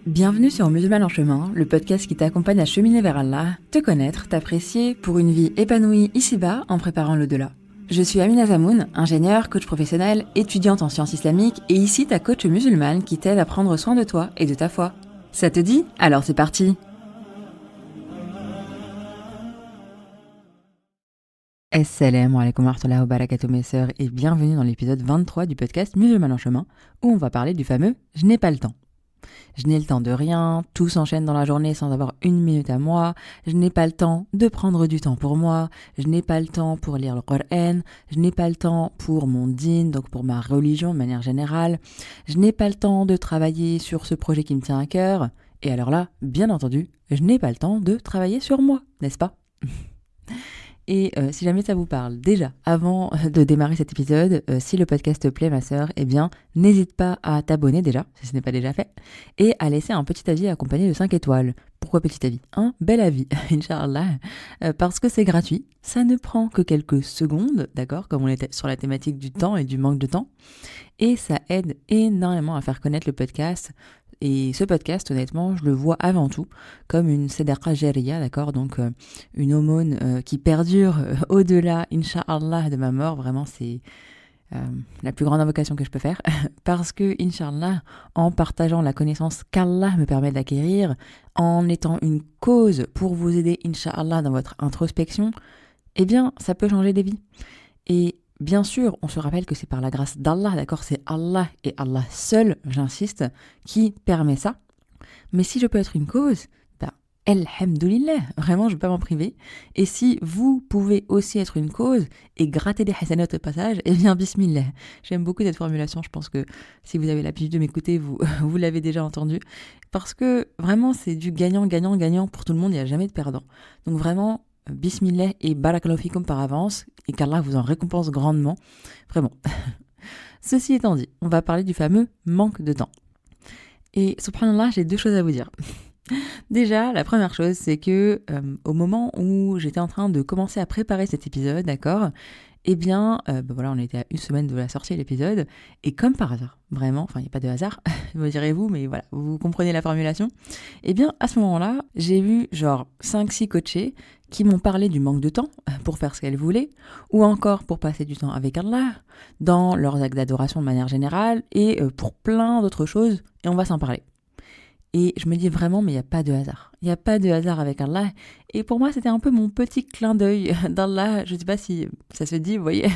Bienvenue sur Musulman en chemin, le podcast qui t'accompagne à cheminer vers Allah, te connaître, t'apprécier pour une vie épanouie ici-bas en préparant l'au-delà. Je suis Amina Zamoun, ingénieure, coach professionnel, étudiante en sciences islamiques et ici ta coach musulmane qui t'aide à prendre soin de toi et de ta foi. Ça te dit ? Alors c'est parti ! Assalamu alaikum wa rahmatullahi wa barakatuh mes sœurs et bienvenue dans l'épisode 23 du podcast Musulman en chemin où on va parler du fameux « Je n'ai pas le temps ». Je n'ai le temps de rien, tout s'enchaîne dans la journée sans avoir une minute à moi, je n'ai pas le temps de prendre du temps pour moi, je n'ai pas le temps pour lire le Coran, je n'ai pas le temps pour mon dîn, donc pour ma religion de manière générale, je n'ai pas le temps de travailler sur ce projet qui me tient à cœur, et alors là, bien entendu, je n'ai pas le temps de travailler sur moi, n'est-ce pas ? Et si jamais ça vous parle, déjà, avant de démarrer cet épisode, si le podcast te plaît, ma sœur, eh bien, n'hésite pas à t'abonner déjà, si ce n'est pas déjà fait, et à laisser un petit avis accompagné de 5 étoiles. Pourquoi petit avis ? Un bel avis, Inch'Allah, parce que c'est gratuit, ça ne prend que quelques secondes, d'accord, comme on était sur la thématique du temps et du manque de temps, et ça aide énormément à faire connaître le podcast. Et ce podcast, honnêtement, je le vois avant tout comme une sadaqa jariya, d'accord, donc une aumône qui perdure au-delà, Inch'Allah, de ma mort. Vraiment, c'est la plus grande invocation que je peux faire. Parce que, Inch'Allah, en partageant la connaissance qu'Allah me permet d'acquérir, en étant une cause pour vous aider, Inch'Allah, dans votre introspection, eh bien, ça peut changer des vies. Et bien sûr, on se rappelle que c'est par la grâce d'Allah, d'accord ? C'est Allah et Allah seul, j'insiste, qui permet ça. Mais si je peux être une cause, alhamdoulilah, vraiment, je ne vais pas m'en priver. Et si vous pouvez aussi être une cause et gratter des hasanat au passage, eh bien, bismillah. J'aime beaucoup cette formulation, je pense que si vous avez l'habitude de m'écouter, vous l'avez déjà entendu. Parce que vraiment, c'est du gagnant, gagnant, gagnant pour tout le monde, il n'y a jamais de perdant. Donc vraiment, bismillah et barakallahu fikum par avance, et qu'Allah vous en récompense grandement. Vraiment. Ceci étant dit, on va parler du fameux manque de temps. Et subhanallah, j'ai deux choses à vous dire. Déjà, la première chose, c'est que au moment où j'étais en train de commencer à préparer cet épisode, d'accord, eh bien, voilà, on était à une semaine de la sortie de l'épisode, et comme par hasard, vraiment, enfin, il n'y a pas de hasard, me direz-vous, mais voilà, vous comprenez la formulation, eh bien, à ce moment-là, j'ai vu genre 5-6 coachés qui m'ont parlé du manque de temps pour faire ce qu'elles voulaient, ou encore pour passer du temps avec Allah, dans leurs actes d'adoration de manière générale, et pour plein d'autres choses, et on va s'en parler. Et je me dis vraiment, mais il n'y a pas de hasard. Il n'y a pas de hasard avec Allah. Et pour moi, c'était un peu mon petit clin d'œil d'Allah. Je ne sais pas si ça se dit, vous voyez.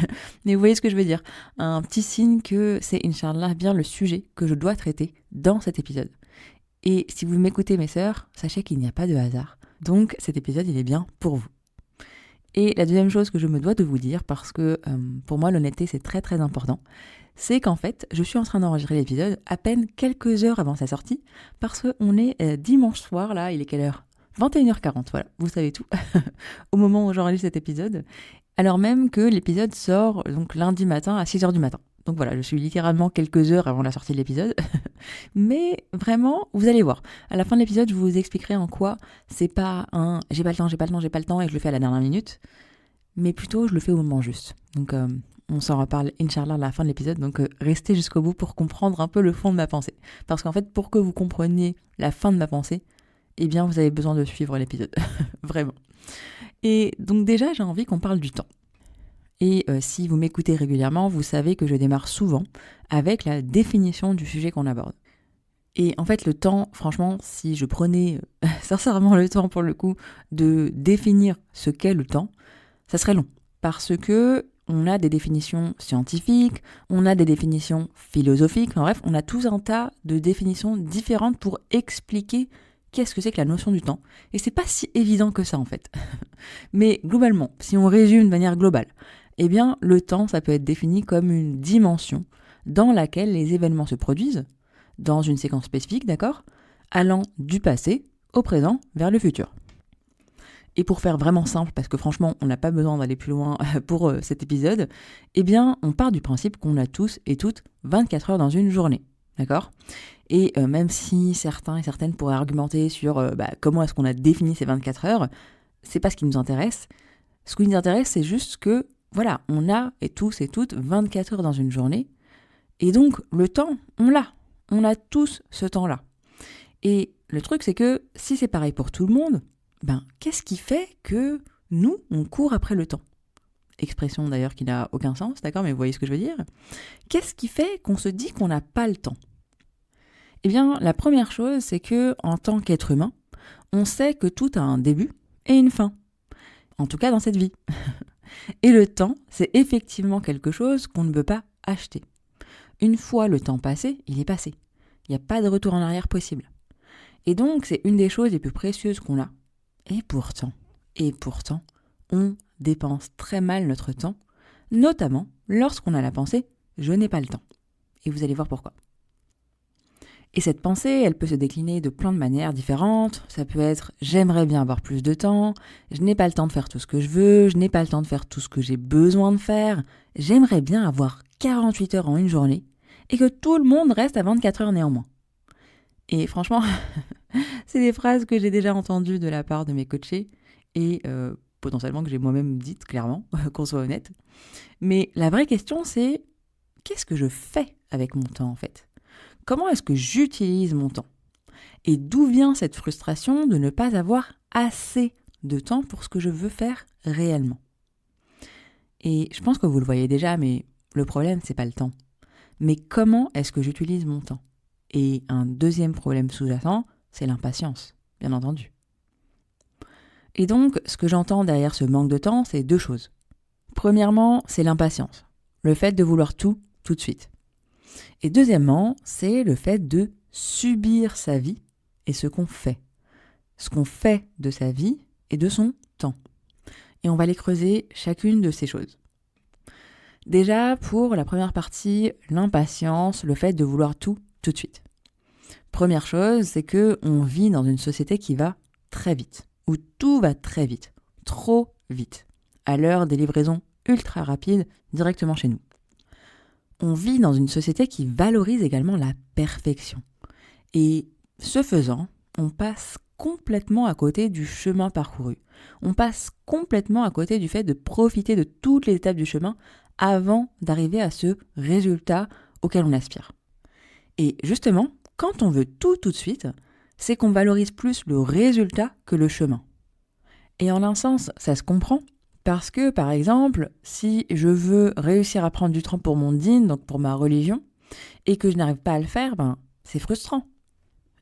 Mais vous voyez ce que je veux dire. Un petit signe que c'est, Inch'Allah, bien le sujet que je dois traiter dans cet épisode. Et si vous m'écoutez, mes sœurs, sachez qu'il n'y a pas de hasard. Donc, cet épisode, il est bien pour vous. Et la deuxième chose que je me dois de vous dire, parce que pour moi, l'honnêteté, c'est très très important, c'est qu'en fait, je suis en train d'enregistrer l'épisode à peine quelques heures avant sa sortie, parce qu'on est dimanche soir, là, il est quelle heure ? 21h40, voilà, vous savez tout, au moment où j'enregistre cet épisode, alors même que l'épisode sort donc lundi matin à 6h du matin. Donc voilà, je suis littéralement quelques heures avant la sortie de l'épisode, mais vraiment, vous allez voir, à la fin de l'épisode, je vous expliquerai en quoi c'est pas un « j'ai pas le temps » et je le fais à la dernière minute, mais plutôt je le fais au moment juste. Donc on s'en reparle, Inch'Allah, à la fin de l'épisode, donc restez jusqu'au bout pour comprendre un peu le fond de ma pensée. Parce qu'en fait, pour que vous compreniez la fin de ma pensée, eh bien, vous avez besoin de suivre l'épisode. Vraiment. Et donc déjà, j'ai envie qu'on parle du temps. Et si vous m'écoutez régulièrement, vous savez que je démarre souvent avec la définition du sujet qu'on aborde. Et en fait, le temps, franchement, si je prenais sincèrement le temps, pour le coup, de définir ce qu'est le temps, ça serait long. Parce que on a des définitions scientifiques, on a des définitions philosophiques, enfin, bref, on a tout un tas de définitions différentes pour expliquer qu'est-ce que c'est que la notion du temps. Et c'est pas si évident que ça, en fait. Mais globalement, si on résume de manière globale, eh bien, le temps, ça peut être défini comme une dimension dans laquelle les événements se produisent, dans une séquence spécifique, d'accord, allant du passé au présent vers le futur. Et pour faire vraiment simple, parce que franchement, on n'a pas besoin d'aller plus loin pour cet épisode, eh bien, on part du principe qu'on a tous et toutes 24 heures dans une journée, d'accord ? Et même si certains et certaines pourraient argumenter sur comment est-ce qu'on a défini ces 24 heures, c'est pas ce qui nous intéresse. Ce qui nous intéresse, c'est juste que, voilà, on a et tous et toutes 24 heures dans une journée, et donc le temps, on l'a. On a tous ce temps-là. Et le truc, c'est que si c'est pareil pour tout le monde, qu'est-ce qui fait que nous, on court après le temps ? Expression d'ailleurs qui n'a aucun sens, d'accord, mais vous voyez ce que je veux dire ? Qu'est-ce qui fait qu'on se dit qu'on n'a pas le temps ? Eh bien, la première chose, c'est que en tant qu'être humain, on sait que tout a un début et une fin. En tout cas dans cette vie. Et le temps, c'est effectivement quelque chose qu'on ne peut pas acheter. Une fois le temps passé, il est passé. Il n'y a pas de retour en arrière possible. Et donc, c'est une des choses les plus précieuses qu'on a. Et pourtant, on dépense très mal notre temps, notamment lorsqu'on a la pensée « je n'ai pas le temps ». Et vous allez voir pourquoi. Et cette pensée, elle peut se décliner de plein de manières différentes. Ça peut être « j'aimerais bien avoir plus de temps »,« je n'ai pas le temps de faire tout ce que je veux »,« je n'ai pas le temps de faire tout ce que j'ai besoin de faire »,« j'aimerais bien avoir 48 heures en une journée » et que tout le monde reste à 24 heures néanmoins. Et franchement, c'est des phrases que j'ai déjà entendues de la part de mes coachés et potentiellement que j'ai moi-même dites clairement, qu'on soit honnête. Mais la vraie question, c'est qu'est-ce que je fais avec mon temps en fait ? Comment est-ce que j'utilise mon temps ? Et d'où vient cette frustration de ne pas avoir assez de temps pour ce que je veux faire réellement ? Et je pense que vous le voyez déjà, mais le problème, c'est pas le temps. Mais comment est-ce que j'utilise mon temps ? Et un deuxième problème sous-jacent, c'est l'impatience, bien entendu. Et donc, ce que j'entends derrière ce manque de temps, c'est deux choses. Premièrement, c'est l'impatience, le fait de vouloir tout de suite. Et deuxièmement, c'est le fait de subir sa vie et ce qu'on fait de sa vie et de son temps. Et on va les creuser chacune de ces choses. Déjà, pour la première partie, l'impatience, le fait de vouloir tout de suite. Première chose, c'est que on vit dans une société qui va très vite, où tout va très vite, trop vite, à l'heure des livraisons ultra rapides directement chez nous. On vit dans une société qui valorise également la perfection. Et ce faisant, on passe complètement à côté du chemin parcouru. On passe complètement à côté du fait de profiter de toutes les étapes du chemin avant d'arriver à ce résultat auquel on aspire. Et justement, quand on veut tout de suite, c'est qu'on valorise plus le résultat que le chemin. Et en un sens, ça se comprend, parce que, par exemple, si je veux réussir à prendre du temps pour mon dîn, donc pour ma religion, et que je n'arrive pas à le faire, c'est frustrant.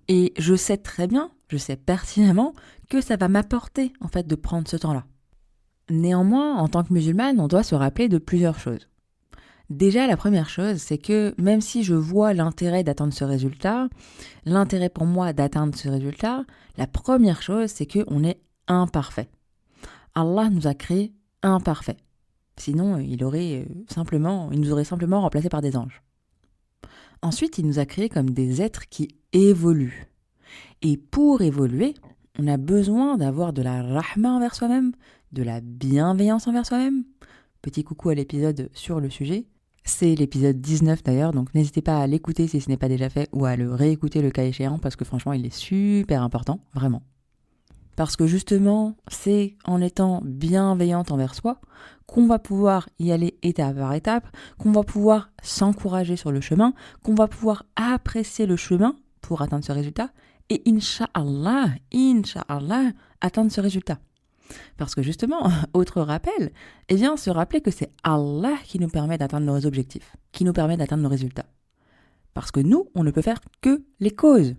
Et je sais très bien, je sais pertinemment que ça va m'apporter, en fait, de prendre ce temps-là. Néanmoins, en tant que musulmane, on doit se rappeler de plusieurs choses. Déjà, la première chose, c'est que même si je vois l'intérêt d'atteindre ce résultat, l'intérêt pour moi d'atteindre ce résultat, la première chose, c'est qu'on est imparfait. Allah nous a créés imparfaits. Sinon, il nous aurait simplement remplacés par des anges. Ensuite, il nous a créés comme des êtres qui évoluent. Et pour évoluer, on a besoin d'avoir de la rahma envers soi-même, de la bienveillance envers soi-même. Petit coucou à l'épisode sur le sujet. C'est l'épisode 19 d'ailleurs, donc n'hésitez pas à l'écouter si ce n'est pas déjà fait ou à le réécouter le cas échéant parce que franchement, il est super important, vraiment. Parce que justement, c'est en étant bienveillante envers soi qu'on va pouvoir y aller étape par étape, qu'on va pouvoir s'encourager sur le chemin, qu'on va pouvoir apprécier le chemin pour atteindre ce résultat et Inch'Allah, atteindre ce résultat. Parce que justement, autre rappel, se rappeler que c'est Allah qui nous permet d'atteindre nos objectifs, qui nous permet d'atteindre nos résultats. Parce que nous, on ne peut faire que les causes.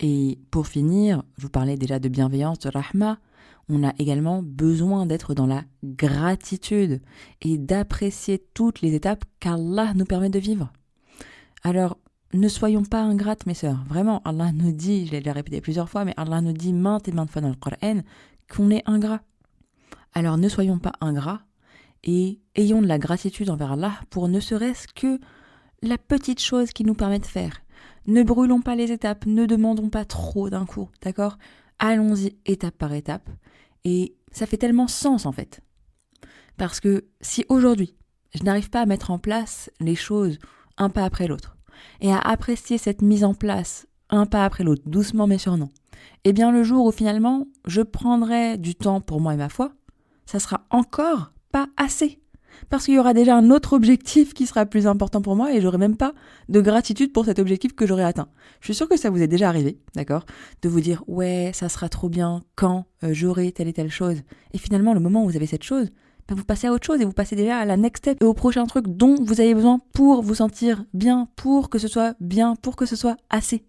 Et pour finir, je vous parlais déjà de bienveillance, de rahma, on a également besoin d'être dans la gratitude et d'apprécier toutes les étapes qu'Allah nous permet de vivre. Alors, ne soyons pas ingrates, mes sœurs. Vraiment, Allah nous dit, je l'ai déjà répété plusieurs fois, mais Allah nous dit maintes et maintes fois dans le Coran qu'on est ingrat. Alors, ne soyons pas ingrats et ayons de la gratitude envers Allah pour ne serait-ce que la petite chose qu'il nous permet de faire. Ne brûlons pas les étapes, ne demandons pas trop d'un coup, d'accord ? Allons-y étape par étape. Et ça fait tellement sens en fait. Parce que si aujourd'hui, je n'arrive pas à mettre en place les choses un pas après l'autre, et à apprécier cette mise en place un pas après l'autre, doucement mais sûrement, eh bien le jour où finalement je prendrai du temps pour moi et ma foi, ça sera encore pas assez. parce qu'il y aura déjà un autre objectif qui sera plus important pour moi et j'aurai même pas de gratitude pour cet objectif que j'aurai atteint. Je suis sûre que ça vous est déjà arrivé, d'accord, de vous dire ouais, ça sera trop bien quand j'aurai telle et telle chose. Et finalement, le moment où vous avez cette chose, vous passez à autre chose et vous passez déjà à la next step et au prochain truc dont vous avez besoin pour vous sentir bien, pour que ce soit bien, pour que ce soit assez.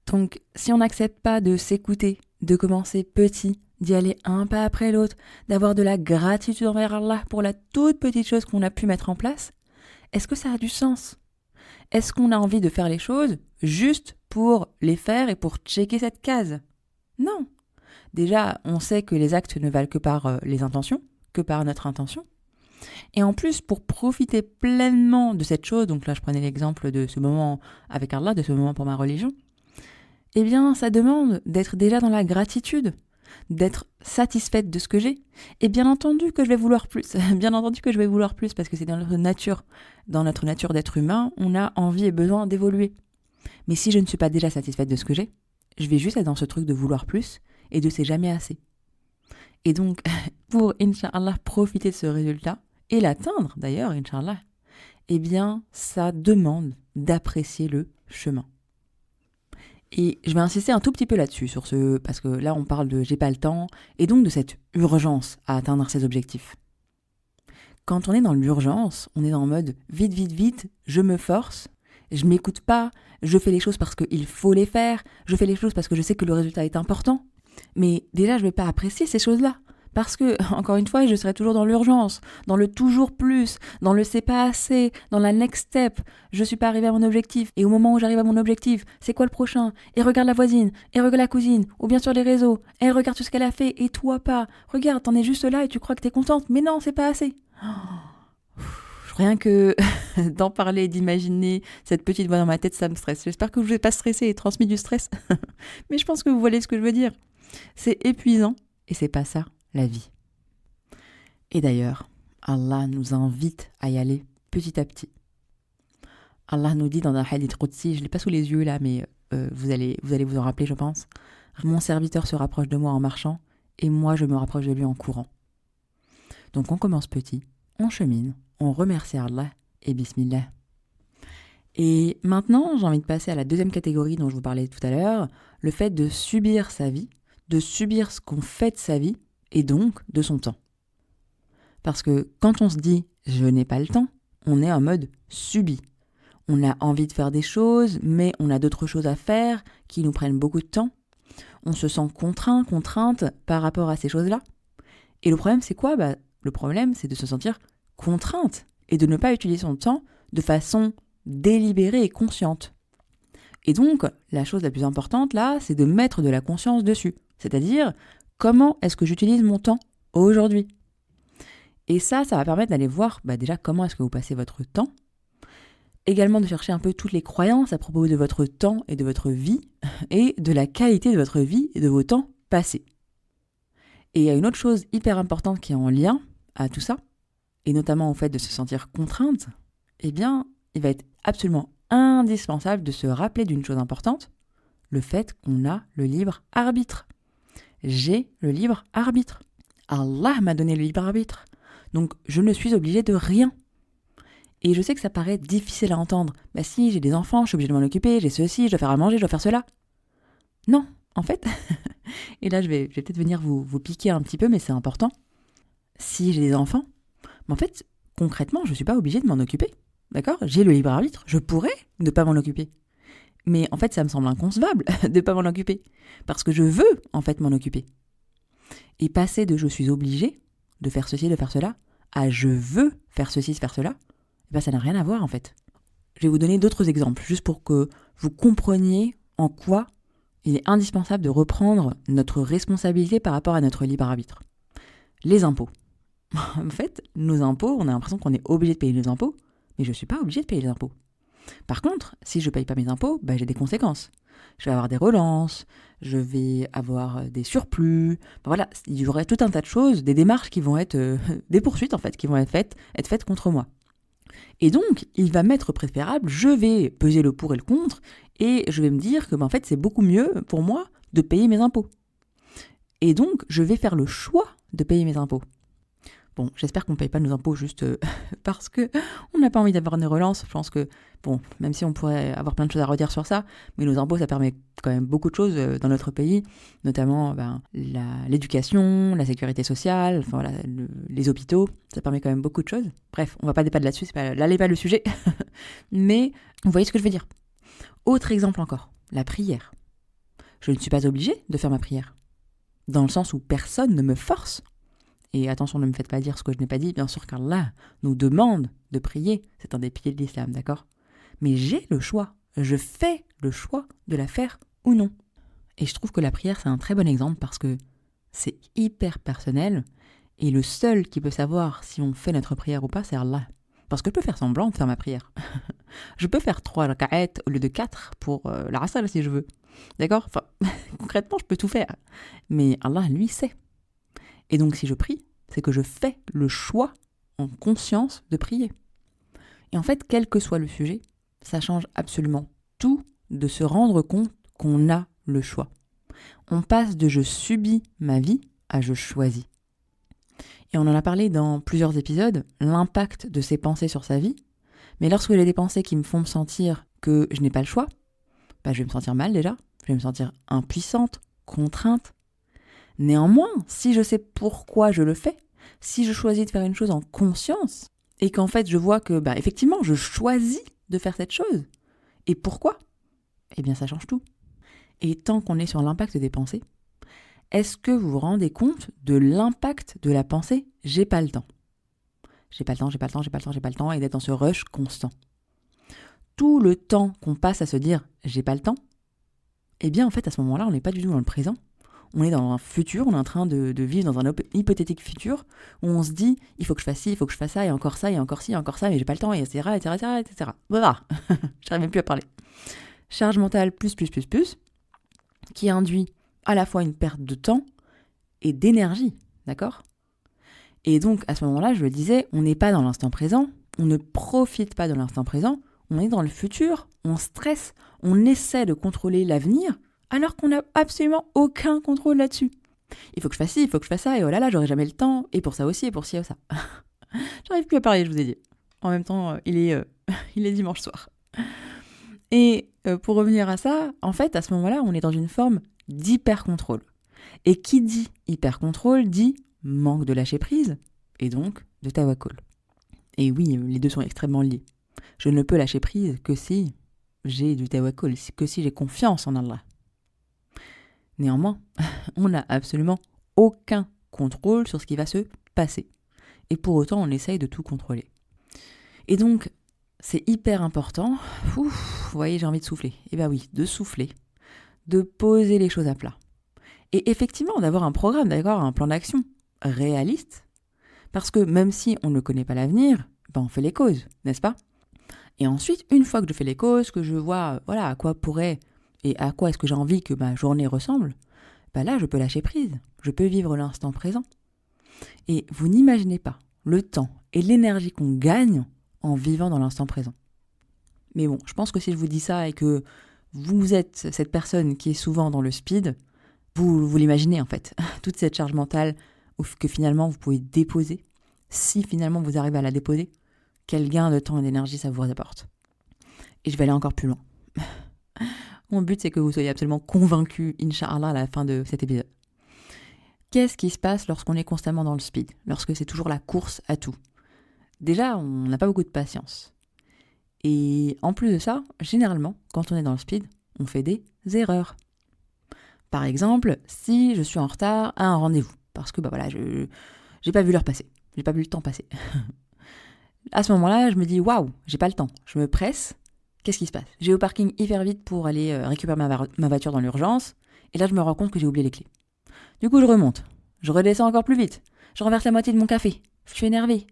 Donc, si on n'accepte pas de s'écouter, de commencer petit, d'y aller un pas après l'autre, d'avoir de la gratitude envers Allah pour la toute petite chose qu'on a pu mettre en place, est-ce que ça a du sens ? Est-ce qu'on a envie de faire les choses juste pour les faire et pour checker cette case ? Non. Déjà, on sait que les actes ne valent que par les intentions, que par notre intention. Et en plus, pour profiter pleinement de cette chose, donc là je prenais l'exemple de ce moment avec Allah, de ce moment pour ma religion, eh bien ça demande d'être déjà dans la gratitude, d'être satisfaite de ce que j'ai. Et bien entendu que je vais vouloir plus, parce que c'est dans notre nature d'être humain, on a envie et besoin d'évoluer. Mais si je ne suis pas déjà satisfaite de ce que j'ai, je vais juste être dans ce truc de vouloir plus, et de c'est jamais assez. Et donc, pour, Inch'Allah, profiter de ce résultat, et l'atteindre d'ailleurs, Inch'Allah, eh bien, ça demande d'apprécier le chemin. Et je vais insister un tout petit peu là-dessus, parce que là, on parle de « j'ai pas le temps », et donc de cette urgence à atteindre ses objectifs. Quand on est dans l'urgence, on est dans le mode « vite, vite, vite, je me force », je m'écoute pas, je fais les choses parce qu'il faut les faire, je fais les choses parce que je sais que le résultat est important. Mais déjà, je ne vais pas apprécier ces choses-là. Parce que, encore une fois, je serai toujours dans l'urgence, dans le toujours plus, dans le c'est pas assez, dans la next step. Je suis pas arrivée à mon objectif. Et au moment où j'arrive à mon objectif, c'est quoi le prochain ? Et regarde la voisine, et regarde la cousine, ou bien sur les réseaux. Et regarde tout ce qu'elle a fait, et toi pas. Regarde, t'en es juste là et tu crois que t'es contente. Mais non, c'est pas assez. Rien que d'en parler, d'imaginer cette petite voix dans ma tête, ça me stresse. J'espère que je ne vais pas stresser et transmis du stress. Mais je pense que vous voyez ce que je veux dire. C'est épuisant et c'est pas ça la vie. Et d'ailleurs, Allah nous invite à y aller petit à petit. Allah nous dit dans un hadith Qudsi, je ne l'ai pas sous les yeux là, mais vous allez vous en rappeler, je pense. Mon serviteur se rapproche de moi en marchant et moi je me rapproche de lui en courant. Donc on commence petit, on chemine, on remercie Allah et bismillah. Et maintenant, j'ai envie de passer à la deuxième catégorie dont je vous parlais tout à l'heure, le fait de subir sa vie, de subir ce qu'on fait de sa vie et donc de son temps. Parce que quand on se dit « je n'ai pas le temps », on est en mode subi. On a envie de faire des choses, mais on a d'autres choses à faire qui nous prennent beaucoup de temps. On se sent contraint, contrainte par rapport à ces choses-là. Et le problème, c'est quoi ? Le problème, c'est de se sentir contrainte et de ne pas utiliser son temps de façon délibérée et consciente. Et donc, la chose la plus importante là, c'est de mettre de la conscience dessus. C'est-à-dire, comment est-ce que j'utilise mon temps aujourd'hui ? Et ça va permettre d'aller voir déjà comment est-ce que vous passez votre temps. Également de chercher un peu toutes les croyances à propos de votre temps et de votre vie et de la qualité de votre vie et de vos temps passés. Et il y a une autre chose hyper importante qui est en lien à tout ça, et notamment au fait de se sentir contrainte, eh bien, il va être absolument indispensable de se rappeler d'une chose importante, le fait qu'on a le libre arbitre. J'ai le libre arbitre. Allah m'a donné le libre arbitre. Donc, je ne suis obligée de rien. Et je sais que ça paraît difficile à entendre. Si, j'ai des enfants, je suis obligée de m'en occuper, j'ai ceci, je dois faire à manger, je dois faire cela. Non, en fait, et là je vais peut-être venir vous piquer un petit peu, mais c'est important. Si j'ai des enfants, en fait, concrètement, je ne suis pas obligée de m'en occuper. D'accord ? J'ai le libre arbitre, je pourrais ne pas m'en occuper. Mais en fait, ça me semble inconcevable de ne pas m'en occuper. Parce que je veux, en fait, m'en occuper. Et passer de « je suis obligée de faire ceci, de faire cela » à « je veux faire ceci, faire cela », ça n'a rien à voir, en fait. Je vais vous donner d'autres exemples, juste pour que vous compreniez en quoi il est indispensable de reprendre notre responsabilité par rapport à notre libre arbitre. Les impôts. En fait, nos impôts, on a l'impression qu'on est obligé de payer nos impôts, mais je ne suis pas obligée de payer les impôts. Par contre, si je ne paye pas mes impôts, j'ai des conséquences. Je vais avoir des relances, je vais avoir des surplus. Voilà, il y aurait tout un tas de choses, des démarches qui vont être des poursuites en fait, qui vont être faites contre moi. Et donc, il va m'être préférable, je vais peser le pour et le contre, et je vais me dire que en fait, c'est beaucoup mieux pour moi de payer mes impôts. Et donc, je vais faire le choix de payer mes impôts. Bon, j'espère qu'on ne paye pas nos impôts juste parce qu'on n'a pas envie d'avoir une relance. Je pense que, bon, même si on pourrait avoir plein de choses à redire sur ça, mais nos impôts, ça permet quand même beaucoup de choses dans notre pays, notamment l'éducation, la sécurité sociale, enfin, voilà, les hôpitaux, ça permet quand même beaucoup de choses. Bref, on va pas débattre là-dessus, là n'est pas le sujet. Mais vous voyez ce que je veux dire. Autre exemple encore, la prière. Je ne suis pas obligée de faire ma prière, dans le sens où personne ne me force. Et attention, ne me faites pas dire ce que je n'ai pas dit, bien sûr, qu'Allah nous demande de prier. C'est un des piliers de l'islam, d'accord ? Mais j'ai le choix. Je fais le choix de la faire ou non. Et je trouve que la prière, c'est un très bon exemple parce que c'est hyper personnel. Et le seul qui peut savoir si on fait notre prière ou pas, c'est Allah. Parce que je peux faire semblant de faire ma prière. Je peux faire 3 raka'at au lieu de 4 pour la Rassal si je veux. D'accord ? Enfin, concrètement, je peux tout faire. Mais Allah, lui, sait. Et donc, si je prie, c'est que je fais le choix en conscience de prier. Et en fait, quel que soit le sujet, ça change absolument tout de se rendre compte qu'on a le choix. On passe de je subis ma vie à je choisis. Et on en a parlé dans plusieurs épisodes, l'impact de ses pensées sur sa vie. Mais lorsque j'ai des pensées qui me font me sentir que je n'ai pas le choix, je vais me sentir mal déjà, je vais me sentir impuissante, contrainte. Néanmoins, si je sais pourquoi je le fais, si je choisis de faire une chose en conscience, et qu'en fait je vois que, effectivement, je choisis de faire cette chose, et pourquoi ? Eh bien, ça change tout. Et tant qu'on est sur l'impact des pensées, est-ce que vous vous rendez compte de l'impact de la pensée « j'ai pas le temps ». J'ai pas le temps, et d'être dans ce rush constant. Tout le temps qu'on passe à se dire « j'ai pas le temps », eh bien, en fait, à ce moment-là, on n'est pas du tout dans le présent. On est dans un futur, on est en train de vivre dans un hypothétique futur où on se dit il faut que je fasse ci, il faut que je fasse ça, et encore ça, et encore ci, et encore ça, mais j'ai pas le temps, etc. Voilà, j'arrive même plus à parler. Charge mentale plus, qui induit à la fois une perte de temps et d'énergie, d'accord ? Et donc, à ce moment-là, je le disais, on n'est pas dans l'instant présent, on ne profite pas de l'instant présent, on est dans le futur, on stresse, on essaie de contrôler l'avenir, alors qu'on n'a absolument aucun contrôle là-dessus. Il faut que je fasse ci, il faut que je fasse ça, et oh là là, j'aurai jamais le temps, et pour ça aussi, et pour ci, et ça. J'arrive plus à parler, je vous ai dit. En même temps, il est dimanche soir. Et pour revenir à ça, en fait, à ce moment-là, on est dans une forme d'hyper-contrôle. Et qui dit hyper-contrôle dit manque de lâcher-prise, et donc de tawakkul. Et oui, les deux sont extrêmement liés. Je ne peux lâcher prise que si j'ai du tawakkul, que si j'ai confiance en Allah. Néanmoins, on n'a absolument aucun contrôle sur ce qui va se passer. Et pour autant, on essaye de tout contrôler. Et donc, c'est hyper important. Vous voyez, j'ai envie de souffler. Eh bien oui, de souffler. De poser les choses à plat. Et effectivement, d'avoir un programme, d'avoir un plan d'action réaliste. Parce que même si on ne connaît pas l'avenir, on fait les causes, n'est-ce pas ? Et ensuite, une fois que je fais les causes, que je vois à quoi pourrait et à quoi est-ce que j'ai envie que ma journée ressemble, là, je peux lâcher prise. Je peux vivre l'instant présent. Et vous n'imaginez pas le temps et l'énergie qu'on gagne en vivant dans l'instant présent. Mais bon, je pense que si je vous dis ça et que vous êtes cette personne qui est souvent dans le speed, vous l'imaginez en fait. Toute cette charge mentale que finalement vous pouvez déposer, si finalement vous arrivez à la déposer, quel gain de temps et d'énergie ça vous apporte. Et je vais aller encore plus loin. Mon but, c'est que vous soyez absolument convaincus, Inch'Allah, à la fin de cet épisode. Qu'est-ce qui se passe lorsqu'on est constamment dans le speed ? Lorsque c'est toujours la course à tout ? Déjà, on n'a pas beaucoup de patience. Et en plus de ça, généralement, quand on est dans le speed, on fait des erreurs. Par exemple, si je suis en retard à un rendez-vous, parce que je n'ai pas vu l'heure passer, j'ai pas vu le temps passer. À ce moment-là, je me dis, waouh, j'ai pas le temps. Je me presse. Qu'est-ce qui se passe ? J'ai au parking hyper vite pour aller récupérer ma voiture dans l'urgence. Et là, je me rends compte que j'ai oublié les clés. Du coup, je remonte. Je redescends encore plus vite. Je renverse la moitié de mon café. Je suis énervée.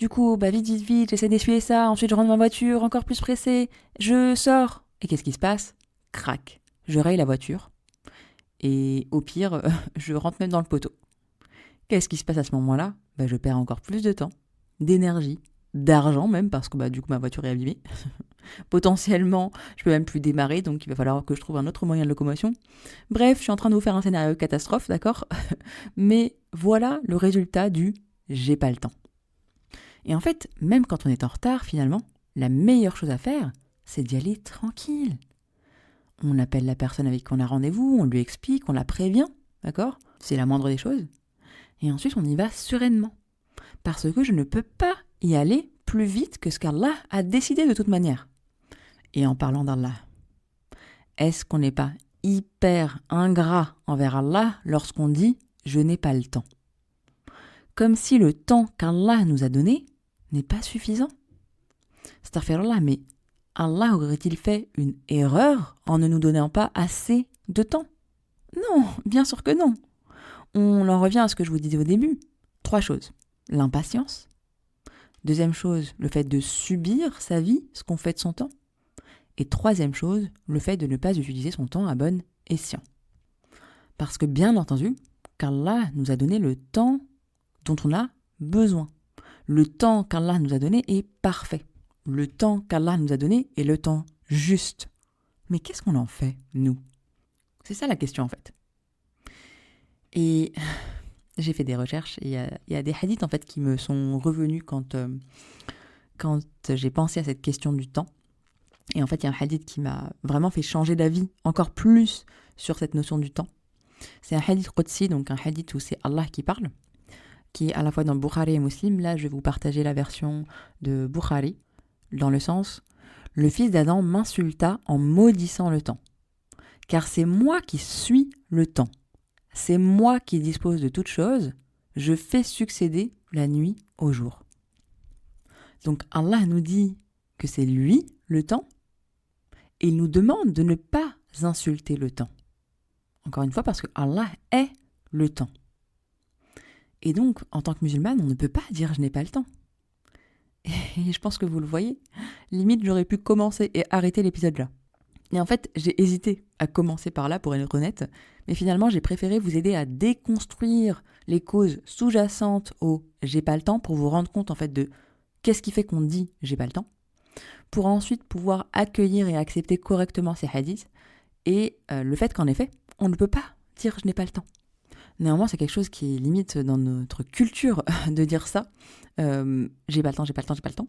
Du coup, vite, j'essaie d'essuyer ça. Ensuite, je rentre dans ma voiture, encore plus pressée. Je sors. Et qu'est-ce qui se passe ? Crac. Je raye la voiture. Et au pire, je rentre même dans le poteau. Qu'est-ce qui se passe à ce moment-là ? Je perds encore plus de temps, d'énergie, d'argent même, parce que du coup ma voiture est abîmée. Potentiellement, je peux même plus démarrer, donc il va falloir que je trouve un autre moyen de locomotion. Bref, je suis en train de vous faire un scénario catastrophe, d'accord ? Mais voilà le résultat du j'ai pas le temps. Et en fait, même quand on est en retard, finalement, la meilleure chose à faire, c'est d'y aller tranquille. On appelle la personne avec qui on a rendez-vous, on lui explique, on la prévient, d'accord ? C'est la moindre des choses. Et ensuite, on y va sereinement. Parce que je ne peux pas y aller plus vite que ce qu'Allah a décidé de toute manière. Et en parlant d'Allah, est-ce qu'on n'est pas hyper ingrat envers Allah lorsqu'on dit « je n'ai pas le temps » ? Comme si le temps qu'Allah nous a donné n'est pas suffisant. Astaghfirullah, mais Allah aurait-il fait une erreur en ne nous donnant pas assez de temps ? Non, bien sûr que non. On en revient à ce que je vous disais au début. 3 choses. L'impatience. 2e chose, le fait de subir sa vie, ce qu'on fait de son temps. Et 3e chose, le fait de ne pas utiliser son temps à bon escient. Parce que bien entendu, qu'Allah nous a donné le temps dont on a besoin. Le temps qu'Allah nous a donné est parfait. Le temps qu'Allah nous a donné est le temps juste. Mais qu'est-ce qu'on en fait, nous ? C'est ça la question en fait. Et j'ai fait des recherches et il y a des hadiths en fait qui me sont revenus quand j'ai pensé à cette question du temps. Et en fait, il y a un hadith qui m'a vraiment fait changer d'avis encore plus sur cette notion du temps. C'est un hadith Qudsi, donc un hadith où c'est Allah qui parle, qui est à la fois dans Bukhari et Muslim. Là, je vais vous partager la version de Bukhari, dans le sens « Le fils d'Adam m'insulta en maudissant le temps, car c'est moi qui suis le temps. C'est moi qui dispose de toutes choses. Je fais succéder la nuit au jour. » Donc Allah nous dit que c'est lui le temps, et il nous demande de ne pas insulter le temps. Encore une fois, parce que Allah est le temps. Et donc, en tant que musulmane, on ne peut pas dire « je n'ai pas le temps ». Et je pense que vous le voyez, limite j'aurais pu commencer et arrêter l'épisode là. Et en fait, j'ai hésité à commencer par là pour être honnête, mais finalement j'ai préféré vous aider à déconstruire les causes sous-jacentes au « j'ai pas le temps » pour vous rendre compte en fait de qu'est-ce qui fait qu'on dit « j'ai pas le temps », pour ensuite pouvoir accueillir et accepter correctement ces hadiths et le fait qu'en effet, on ne peut pas dire « je n'ai pas le temps ». Néanmoins, c'est quelque chose qui est limite dans notre culture de dire ça. J'ai pas le temps, j'ai pas le temps, j'ai pas le temps.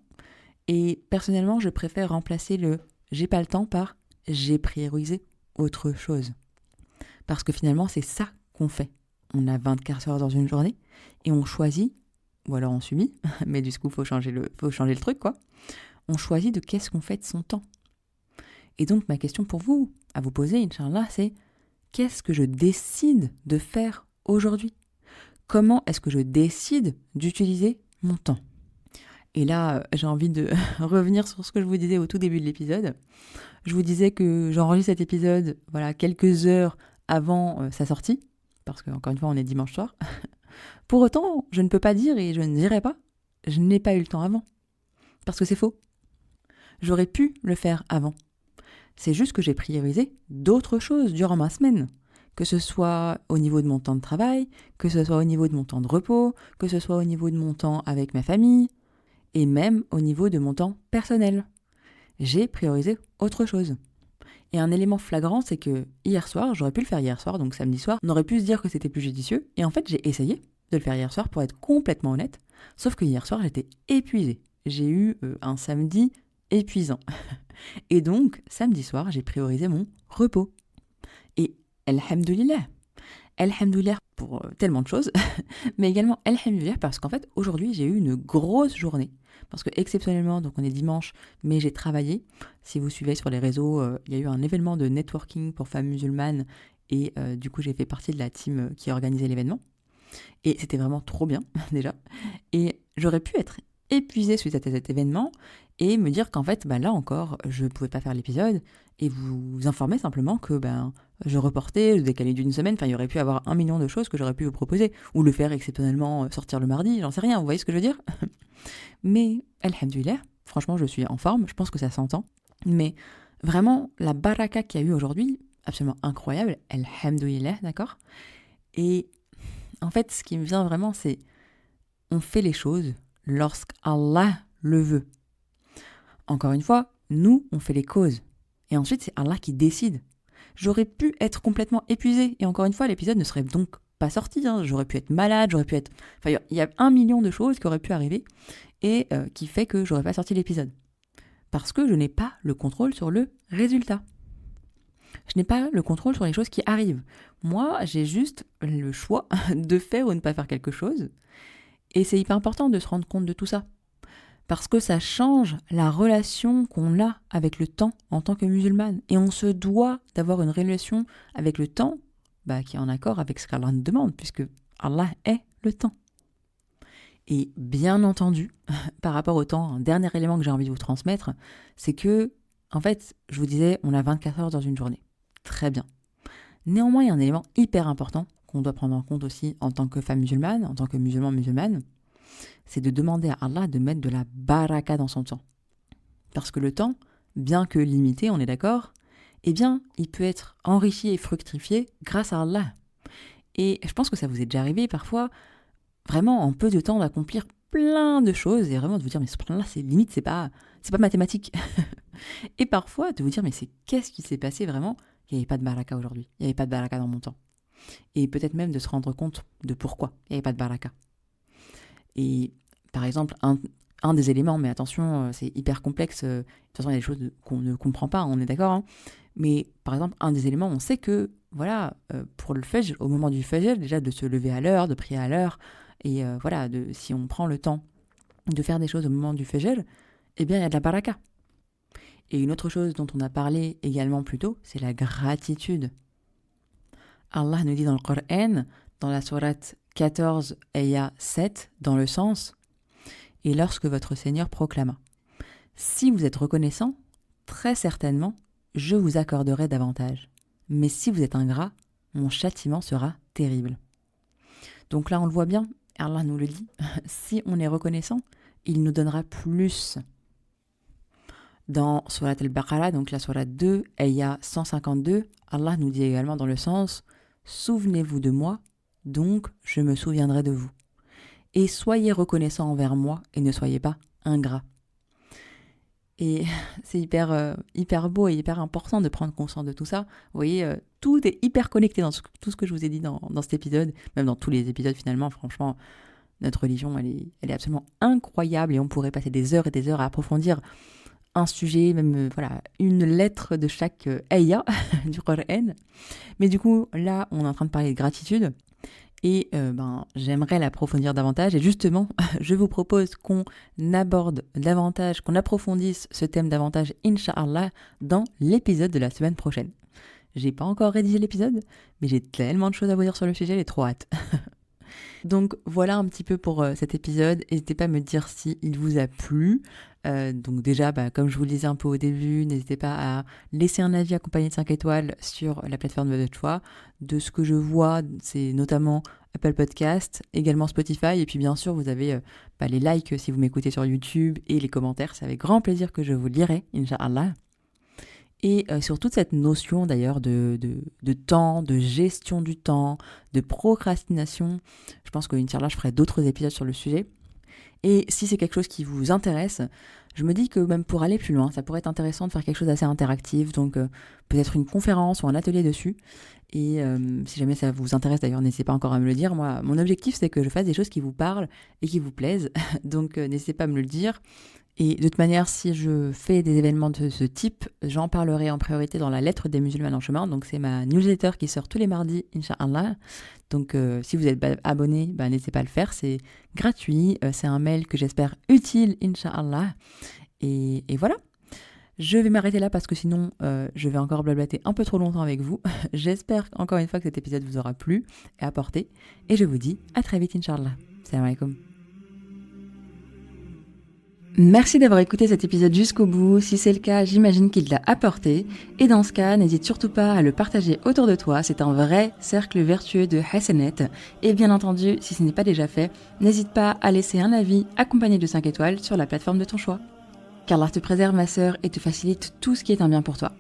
Et personnellement, je préfère remplacer le j'ai pas le temps par j'ai priorisé autre chose. Parce que finalement, c'est ça qu'on fait. On a 24 heures dans une journée et on choisit, ou alors on subit, mais du coup, faut changer le truc, quoi. On choisit de qu'est-ce qu'on fait de son temps. Et donc, ma question pour vous, à vous poser, Inch'Allah, c'est qu'est-ce que je décide de faire aujourd'hui ? Comment est-ce que je décide d'utiliser mon temps ? Et là, j'ai envie de revenir sur ce que je vous disais au tout début de l'épisode. Je vous disais que j'enregistre cet épisode quelques heures avant sa sortie, parce qu'encore une fois, on est dimanche soir. Pour autant, je ne peux pas dire et je ne dirai pas « je n'ai pas eu le temps avant », parce que c'est faux. J'aurais pu le faire avant. C'est juste que j'ai priorisé d'autres choses durant ma semaine. Que ce soit au niveau de mon temps de travail, que ce soit au niveau de mon temps de repos, que ce soit au niveau de mon temps avec ma famille, et même au niveau de mon temps personnel. J'ai priorisé autre chose. Et un élément flagrant, c'est que hier soir, j'aurais pu le faire hier soir, donc samedi soir, on aurait pu se dire que c'était plus judicieux, et en fait j'ai essayé de le faire hier soir pour être complètement honnête, sauf que hier soir j'étais épuisée. J'ai eu un samedi épuisant. Et donc, samedi soir, j'ai priorisé mon repos. Et Alhamdoulilah pour tellement de choses, mais également Alhamdoulilah parce qu'en fait, aujourd'hui, j'ai eu une grosse journée. Parce que exceptionnellement, donc on est dimanche, mais j'ai travaillé. Si vous suivez sur les réseaux, il y a eu un événement de networking pour femmes musulmanes et du coup, j'ai fait partie de la team qui a organisé l'événement. Et c'était vraiment trop bien, déjà. Et j'aurais pu être épuisée suite à cet événement et me dire qu'en fait, là encore, je ne pouvais pas faire l'épisode et vous informer simplement que je reportais, je décalais d'une semaine, il y aurait pu avoir 1 million de choses que j'aurais pu vous proposer, ou le faire exceptionnellement sortir le mardi, j'en sais rien, vous voyez ce que je veux dire ? Mais, alhamdoulilah, franchement, je suis en forme, je pense que ça s'entend, mais vraiment, la baraka qu'il y a eu aujourd'hui, absolument incroyable, alhamdoulilah, d'accord ? Et en fait, ce qui me vient vraiment, c'est on fait les choses lorsqu'Allah le veut. Encore une fois, nous, on fait les causes. Et ensuite, c'est Allah qui décide. J'aurais pu être complètement épuisée. Et encore une fois, l'épisode ne serait donc pas sorti, hein. J'aurais pu être malade, Enfin, il y a 1 million de choses qui auraient pu arriver et qui fait que j'aurais pas sorti l'épisode. Parce que je n'ai pas le contrôle sur le résultat. Je n'ai pas le contrôle sur les choses qui arrivent. Moi, j'ai juste le choix de faire ou ne pas faire quelque chose. Et c'est hyper important de se rendre compte de tout ça. Parce que ça change la relation qu'on a avec le temps en tant que musulmane. Et on se doit d'avoir une relation avec le temps qui est en accord avec ce qu'Allah nous demande, puisque Allah est le temps. Et bien entendu, par rapport au temps, un dernier élément que j'ai envie de vous transmettre, c'est que, en fait, je vous disais, on a 24 heures dans une journée. Très bien. Néanmoins, il y a un élément hyper important qu'on doit prendre en compte aussi en tant que femme musulmane, en tant que musulmane, c'est de demander à Allah de mettre de la baraka dans son temps. Parce que le temps, bien que limité, on est d'accord, eh bien, il peut être enrichi et fructifié grâce à Allah. Et je pense que ça vous est déjà arrivé parfois, vraiment en peu de temps, d'accomplir plein de choses et vraiment de vous dire, mais subhanallah, c'est limite, c'est pas mathématique. Et parfois, de vous dire, mais qu'est-ce qui s'est passé vraiment? Il n'y avait pas de baraka aujourd'hui, il n'y avait pas de baraka dans mon temps. Et peut-être même de se rendre compte de pourquoi il n'y avait pas de baraka. Et par exemple, un des éléments, mais attention, c'est hyper complexe, de toute façon il y a des choses qu'on ne comprend pas, on est d'accord, hein. Mais par exemple, un des éléments, on sait que, voilà, pour le fajr, au moment du fajr, déjà de se lever à l'heure, de prier à l'heure, et voilà, si on prend le temps de faire des choses au moment du fajr, eh bien il y a de la baraka. Et une autre chose dont on a parlé également plus tôt, c'est la gratitude. Allah nous dit dans le Coran, dans la sourate 14, ayah 7, dans le sens « Et lorsque votre Seigneur proclama, si vous êtes reconnaissant, très certainement, je vous accorderai davantage. Mais si vous êtes ingrat, mon châtiment sera terrible. » Donc là, on le voit bien, Allah nous le dit, si on est reconnaissant, il nous donnera plus. Dans Surat al-Baqarah, donc la Surat 2, ayah 152, Allah nous dit également dans le sens « Souvenez-vous de moi, donc je me souviendrai de vous. Et soyez reconnaissants envers moi et ne soyez pas ingrats. » Et c'est hyper beau et hyper important de prendre conscience de tout ça. Vous voyez, tout est hyper connecté dans tout ce que je vous ai dit dans cet épisode, même dans tous les épisodes finalement. Franchement, notre religion, elle est absolument incroyable et on pourrait passer des heures et des heures à approfondir un sujet, même une lettre de chaque ayah du Coran. Mais du coup, là, on est en train de parler de gratitude. Et j'aimerais l'approfondir davantage. Et justement, je vous propose qu'on aborde davantage, qu'on approfondisse ce thème davantage, Inch'Allah, dans l'épisode de la semaine prochaine. J'ai pas encore rédigé l'épisode, mais j'ai tellement de choses à vous dire sur le sujet, j'ai trop hâte. Donc voilà un petit peu pour cet épisode. N'hésitez pas à me dire si il vous a plu. Donc déjà, comme je vous le disais un peu au début, n'hésitez pas à laisser un avis accompagné de 5 étoiles sur la plateforme de votre choix. De ce que je vois, c'est notamment Apple Podcast, également Spotify. Et puis bien sûr, vous avez les likes si vous m'écoutez sur YouTube et les commentaires. C'est avec grand plaisir que je vous lirai, Inch'Allah. Et sur toute cette notion d'ailleurs de temps, de gestion du temps, de procrastination, je pense qu'Inch'Allah, je ferai d'autres épisodes sur le sujet. Et si c'est quelque chose qui vous intéresse, je me dis que même pour aller plus loin, ça pourrait être intéressant de faire quelque chose d'assez interactif, donc peut-être une conférence ou un atelier dessus. Et si jamais ça vous intéresse d'ailleurs, n'hésitez pas encore à me le dire. Moi, mon objectif, c'est que je fasse des choses qui vous parlent et qui vous plaisent, donc n'hésitez pas à me le dire. Et de toute manière, si je fais des événements de ce type, j'en parlerai en priorité dans la lettre des musulmans en chemin. Donc c'est ma newsletter qui sort tous les mardis, Inch'Allah. Donc si vous êtes abonné, n'hésitez pas à le faire, c'est gratuit. C'est un mail que j'espère utile, Inch'Allah. Et voilà. Je vais m'arrêter là parce que sinon, je vais encore blablater un peu trop longtemps avec vous. J'espère encore une fois que cet épisode vous aura plu et apporté. Et je vous dis à très vite, Inch'Allah. Salam alaikum. Merci d'avoir écouté cet épisode jusqu'au bout. Si c'est le cas, j'imagine qu'il t'a apporté. Et dans ce cas, n'hésite surtout pas à le partager autour de toi. C'est un vrai cercle vertueux de Hasanet. Et bien entendu, si ce n'est pas déjà fait, n'hésite pas à laisser un avis accompagné de 5 étoiles sur la plateforme de ton choix. Qu'Allah te préserve, ma sœur, et te facilite tout ce qui est un bien pour toi.